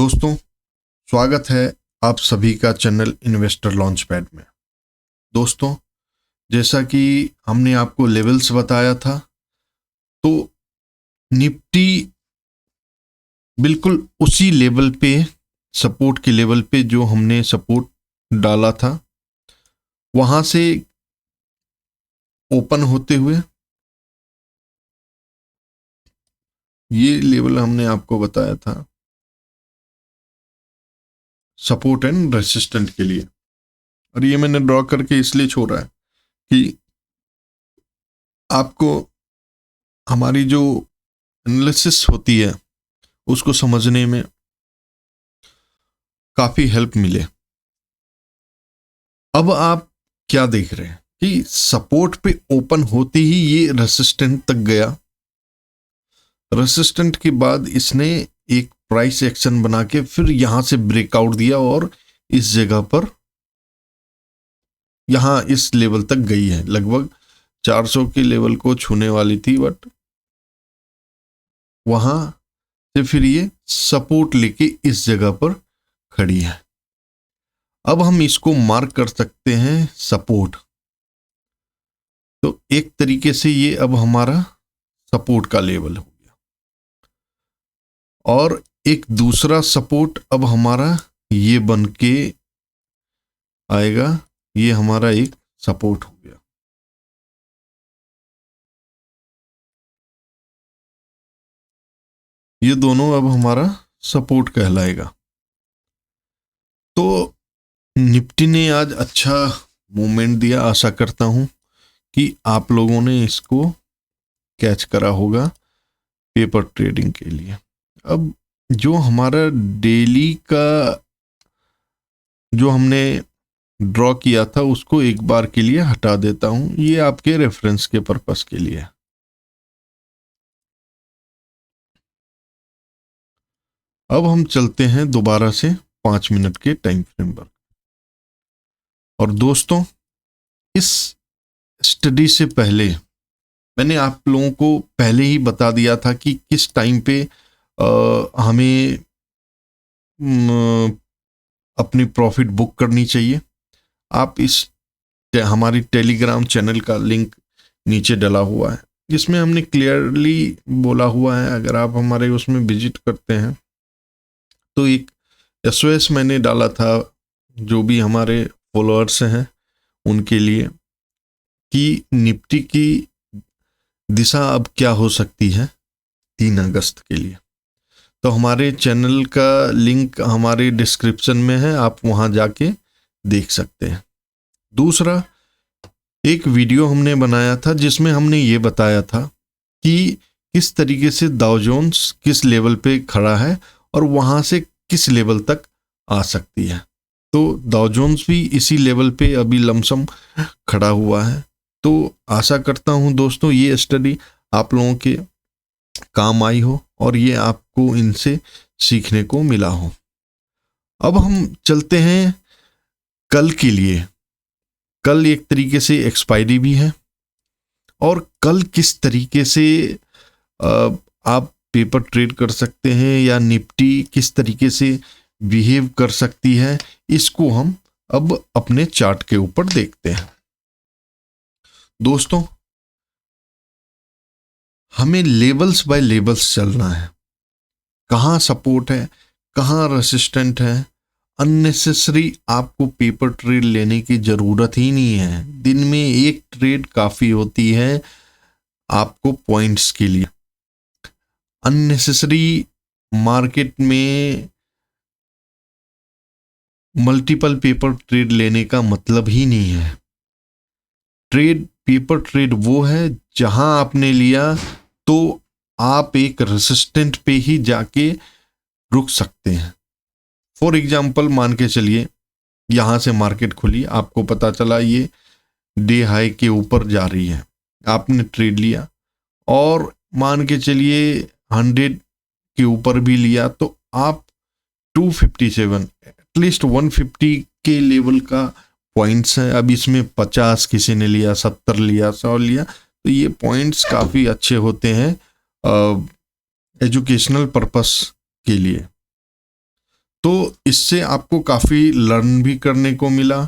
दोस्तों, स्वागत है आप सभी का चैनल इन्वेस्टर लॉन्च पैड में। दोस्तों, जैसा कि हमने आपको लेवल्स बताया था, तो निफ्टी बिल्कुल उसी लेवल पे, सपोर्ट के लेवल पे जो हमने सपोर्ट डाला था, वहां से ओपन होते हुए ये लेवल हमने आपको बताया था सपोर्ट एंड रेसिस्टेंट के लिए। और ये मैंने ड्रॉ करके इसलिए छोड़ा है कि आपको हमारी जो एनालिसिस होती है उसको समझने में काफी हेल्प मिले। अब आप क्या देख रहे हैं कि सपोर्ट पे ओपन होते ही ये रेसिस्टेंट तक गया। रेसिस्टेंट के बाद इसने एक प्राइस एक्शन बना के फिर यहां से ब्रेकआउट दिया और इस जगह पर यहां इस लेवल तक गई है। लगभग 400 के लेवल को छूने वाली थी, बट वहां से फिर ये सपोर्ट लेके इस जगह पर खड़ी है। अब हम इसको मार्क कर सकते हैं सपोर्ट। तो एक तरीके से ये अब हमारा सपोर्ट का लेवल हो गया, और एक दूसरा सपोर्ट अब हमारा ये बन के आएगा। ये हमारा एक सपोर्ट हो गया। ये दोनों अब हमारा सपोर्ट कहलाएगा। तो निफ्टी ने आज अच्छा मूवमेंट दिया। आशा करता हूं कि आप लोगों ने इसको कैच करा होगा पेपर ट्रेडिंग के लिए। अब जो हमारा डेली का जो हमने ड्रॉ किया था उसको एक बार के लिए हटा देता हूं, ये आपके रेफरेंस के पर्पस के लिए। अब हम चलते हैं दोबारा से 5 मिनट के टाइम फ्रेम पर। और दोस्तों, इस स्टडी से पहले मैंने आप लोगों को पहले ही बता दिया था कि किस टाइम पे हमें अपनी प्रॉफिट बुक करनी चाहिए। आप इस हमारी टेलीग्राम चैनल का लिंक नीचे डला हुआ है, जिसमें हमने क्लियरली बोला हुआ है। अगर आप हमारे उसमें विजिट करते हैं तो एक SOS मैंने डाला था जो भी हमारे फॉलोअर्स हैं उनके लिए, कि निफ्टी की दिशा अब क्या हो सकती है 3 अगस्त के लिए। तो हमारे चैनल का लिंक हमारे डिस्क्रिप्शन में है, आप वहां जाके देख सकते हैं। दूसरा, एक वीडियो हमने बनाया था जिसमें हमने ये बताया था कि किस तरीके से डाउ जोन्स किस लेवल पे खड़ा है और वहां से किस लेवल तक आ सकती है। तो डाउ जोन्स भी इसी लेवल पे अभी लमसम खड़ा हुआ है। तो आशा करता हूं दोस्तों ये स्टडी आप लोगों के काम आई हो और ये आपको इनसे सीखने को मिला हो। अब हम चलते हैं कल के लिए। कल एक तरीके से एक्सपायरी भी है, और कल किस तरीके से आप पेपर ट्रेड कर सकते हैं या निफ्टी किस तरीके से बिहेव कर सकती है, इसको हम अब अपने चार्ट के ऊपर देखते हैं। दोस्तों, हमें लेवल्स बाय लेवल्स चलना है। कहाँ सपोर्ट है, कहाँ रेसिस्टेंट है। अननेसेसरी आपको पेपर ट्रेड लेने की जरूरत ही नहीं है। दिन में एक ट्रेड काफी होती है आपको पॉइंट्स के लिए। अननेसेसरी मार्केट में मल्टीपल पेपर ट्रेड लेने का मतलब ही नहीं है। पेपर ट्रेड वो है जहां आपने लिया तो आप एक रेसिस्टेंट पे ही जाके रुक सकते हैं। फॉर एग्जाम्पल, मान के चलिए यहां से मार्केट खुली, आपको पता चला ये डे हाई के ऊपर जा रही है, आपने ट्रेड लिया और मान के चलिए 100 के ऊपर भी लिया, तो आप 257 एटलीस्ट 150 के लेवल का पॉइंट्स है। अब इसमें 50 किसी ने लिया, 70 लिया, 100 लिया, तो ये पॉइंट्स काफ़ी अच्छे होते हैं एजुकेशनल पर्पस के लिए। इससे आपको काफ़ी लर्न भी करने को मिला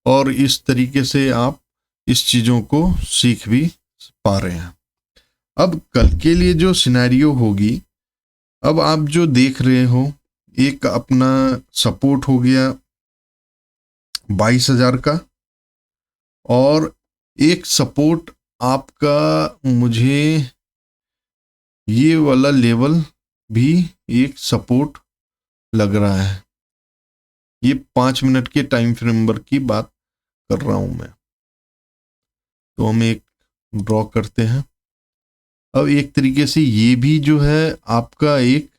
और इस तरीके से आप इस चीज़ों को सीख भी पा रहे हैं। अब कल के लिए जो सिनेरियो होगी, अब आप जो देख रहे हो, एक अपना सपोर्ट हो गया 22,000 का, और एक सपोर्ट आपका मुझे ये वाला लेवल भी एक सपोर्ट लग रहा है। ये 5 मिनट के टाइम फ्रेम की बात कर रहा हूं मैं। तो हम एक ड्रॉ करते हैं। अब एक तरीके से ये भी जो है आपका एक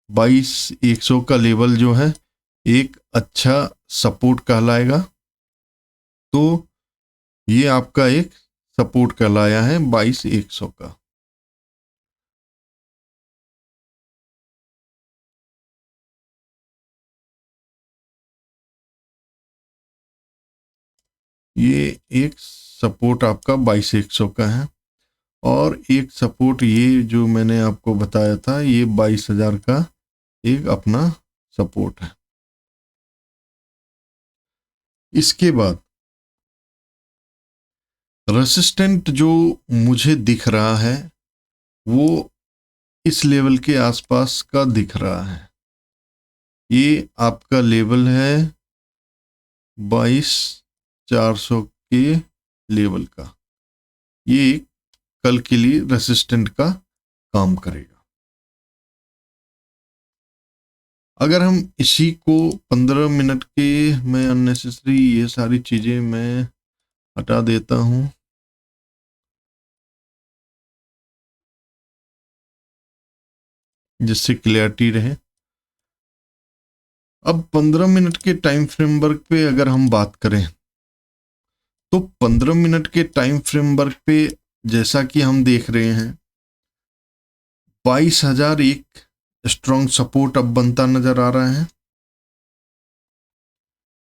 22,100 का लेवल जो है एक अच्छा सपोर्ट कहलाएगा। तो ये आपका एक सपोर्ट कहलाया है 22,100 का। ये एक सपोर्ट आपका 22,100 का है, और एक सपोर्ट ये जो मैंने आपको बताया था ये 22,000 का एक अपना सपोर्ट है। इसके बाद रेसिस्टेंट जो मुझे दिख रहा है वो इस लेवल के आसपास का दिख रहा है। ये आपका लेवल है 22,400 के लेवल का। ये कल के लिए रेसिस्टेंट का काम करेगा। अगर हम इसी को 15 मिनट के, मैं अननेसेसरी ये सारी चीजें मैं हटा देता हूं जिससे क्लियरिटी रहे। अब 15 मिनट के टाइम फ्रेमवर्क पे अगर हम बात करें तो 15 मिनट के टाइम फ्रेमवर्क पे जैसा कि हम देख रहे हैं 22,000 एक स्ट्रॉन्ग सपोर्ट अब बनता नजर आ रहा है।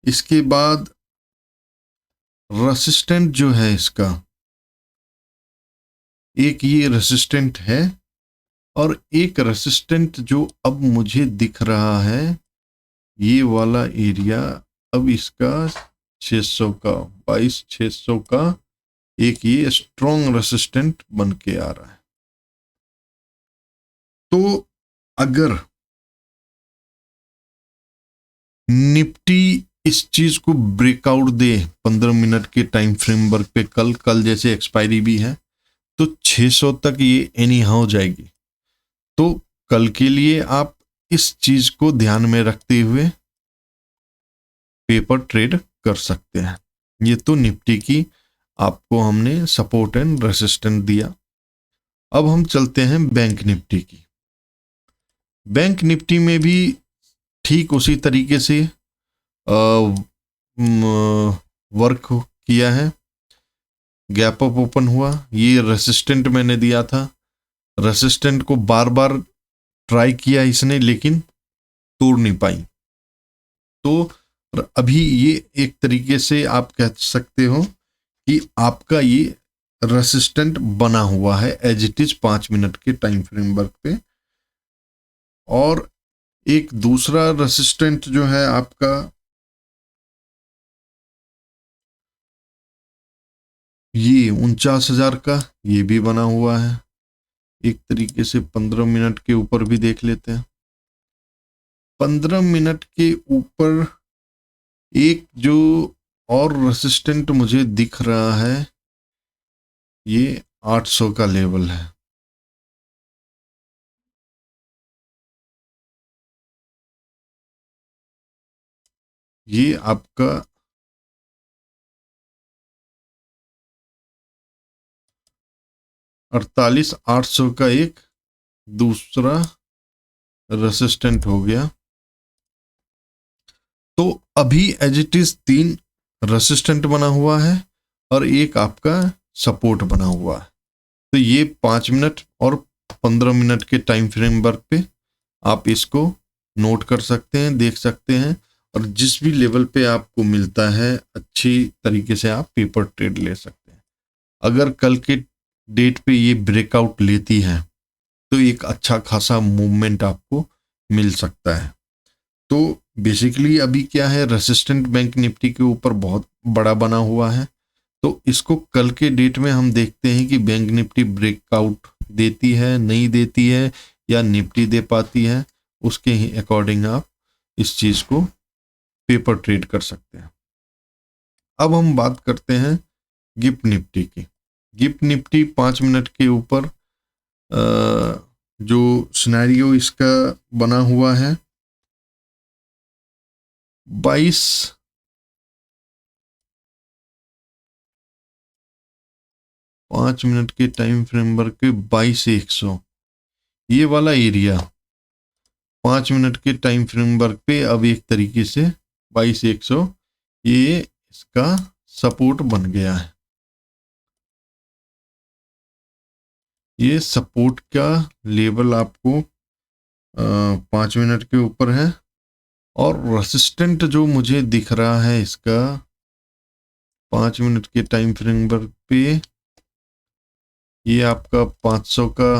इसके बाद रेसिस्टेंट जो है इसका एक ये रेसिस्टेंट है, और एक रेसिस्टेंट जो अब मुझे दिख रहा है ये वाला एरिया, अब इसका 600 का 22,600 का एक ये स्ट्रॉन्ग रेसिस्टेंट बन के आ रहा है। तो अगर निफ्टी इस चीज को ब्रेकआउट दे 15 मिनट के टाइम फ्रेमवर्क पे, कल जैसे एक्सपायरी भी है, तो 600 तक ये एनी हाउ जाएगी। तो कल के लिए आप इस चीज को ध्यान में रखते हुए पेपर ट्रेड कर सकते हैं। ये तो निफ्टी की आपको हमने सपोर्ट एंड रेसिस्टेंट दिया। अब हम चलते हैं बैंक निफ्टी की। बैंक निफ्टी में भी ठीक उसी तरीके से वर्क किया है। गैप अप ओपन हुआ, ये रेसिस्टेंट मैंने दिया था, रेसिस्टेंट को बार बार ट्राई किया इसने लेकिन तोड़ नहीं पाई। तो अभी ये एक तरीके से आप कह सकते हो कि आपका ये रेसिस्टेंट बना हुआ है एज इट इज 5 मिनट के टाइम फ्रेमवर्क पे। और एक दूसरा रेसिस्टेंट जो है आपका ये 49,000 का, ये भी बना हुआ है। एक तरीके से 15 मिनट के ऊपर भी देख लेते हैं। 15 मिनट के ऊपर एक जो और रेसिस्टेंट मुझे दिख रहा है ये 800 का लेवल है। ये आपका 48,800 का एक दूसरा रेसिस्टेंट हो गया। तो अभी एज इट इज 3 रेसिस्टेंट बना हुआ है और एक आपका सपोर्ट बना हुआ है। तो ये 5 मिनट और 15 मिनट के टाइम फ्रेमवर्क पे आप इसको नोट कर सकते हैं, देख सकते हैं, और जिस भी लेवल पे आपको मिलता है अच्छी तरीके से आप पेपर ट्रेड ले सकते हैं। अगर कल के डेट पे ये ब्रेकआउट लेती है तो एक अच्छा खासा मूवमेंट आपको मिल सकता है। तो बेसिकली अभी क्या है, रेसिस्टेंट बैंक निफ्टी के ऊपर बहुत बड़ा बना हुआ है। तो इसको कल के डेट में हम देखते हैं कि बैंक निफ्टी ब्रेकआउट देती है, नहीं देती है, या निफ्टी दे पाती है। उसके ही अकॉर्डिंग आप इस चीज़ को पेपर ट्रेड कर सकते हैं। अब हम बात करते हैं गिफ्ट निफ्टी की। गिफ्ट निफ्टी 5 मिनट के ऊपर जो सिनेरियो इसका बना हुआ है 22 5 मिनट के टाइम फ्रेम पर के 22,100, ये वाला एरिया 5 मिनट के टाइम फ्रेम वर्क पे अब एक तरीके से 22,100 ये इसका सपोर्ट बन गया है। ये सपोर्ट का लेवल आपको 5 मिनट के ऊपर है, और रेसिस्टेंट जो मुझे दिख रहा है इसका 5 मिनट के टाइम फ्रेम वर्क पे, ये आपका 500 का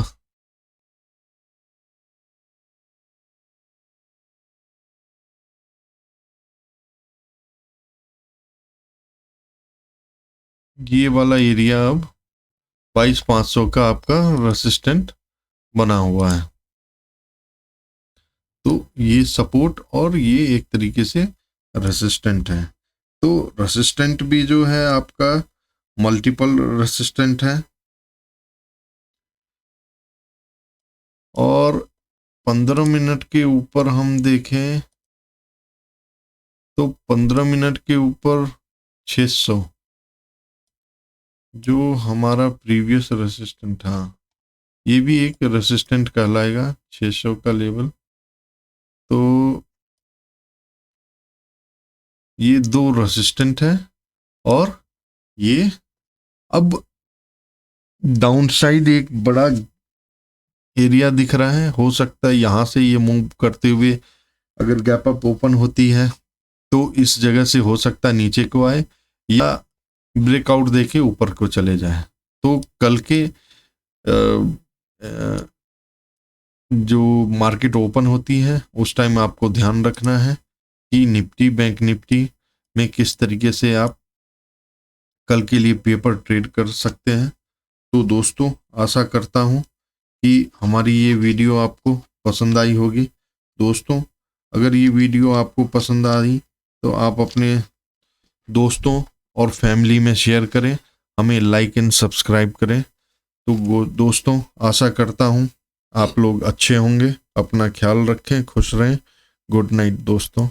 ये वाला एरिया अब 22,500 का आपका रेसिस्टेंट बना हुआ है। तो ये सपोर्ट और ये एक तरीके से रेसिस्टेंट है। तो रेसिस्टेंट भी जो है आपका मल्टीपल रेसिस्टेंट है, और 15 मिनट के ऊपर हम देखें तो 15 मिनट के ऊपर 600 जो हमारा प्रीवियस रेसिस्टेंट था, ये भी एक रेसिस्टेंट कहलाएगा 600 का लेवल। तो ये दो रेसिस्टेंट है, और ये अब डाउन साइड एक बड़ा एरिया दिख रहा है। हो सकता है यहाँ से ये मूव करते हुए अगर गैप अप ओपन होती है तो इस जगह से हो सकता है नीचे को आए, या ब्रेकआउट देके ऊपर को चले जाए। तो कल के जो मार्केट ओपन होती है उस टाइम आपको ध्यान रखना है कि निफ्टी बैंक निफ्टी में किस तरीके से आप कल के लिए पेपर ट्रेड कर सकते हैं। तो दोस्तों, आशा करता हूँ कि हमारी ये वीडियो आपको पसंद आई होगी। दोस्तों, अगर ये वीडियो आपको पसंद आई तो आप अपने दोस्तों और फैमिली में शेयर करें, हमें लाइक एंड सब्सक्राइब करें। तो वो दोस्तों, आशा करता हूँ आप लोग अच्छे होंगे, अपना ख्याल रखें, खुश रहें। गुड नाइट दोस्तों।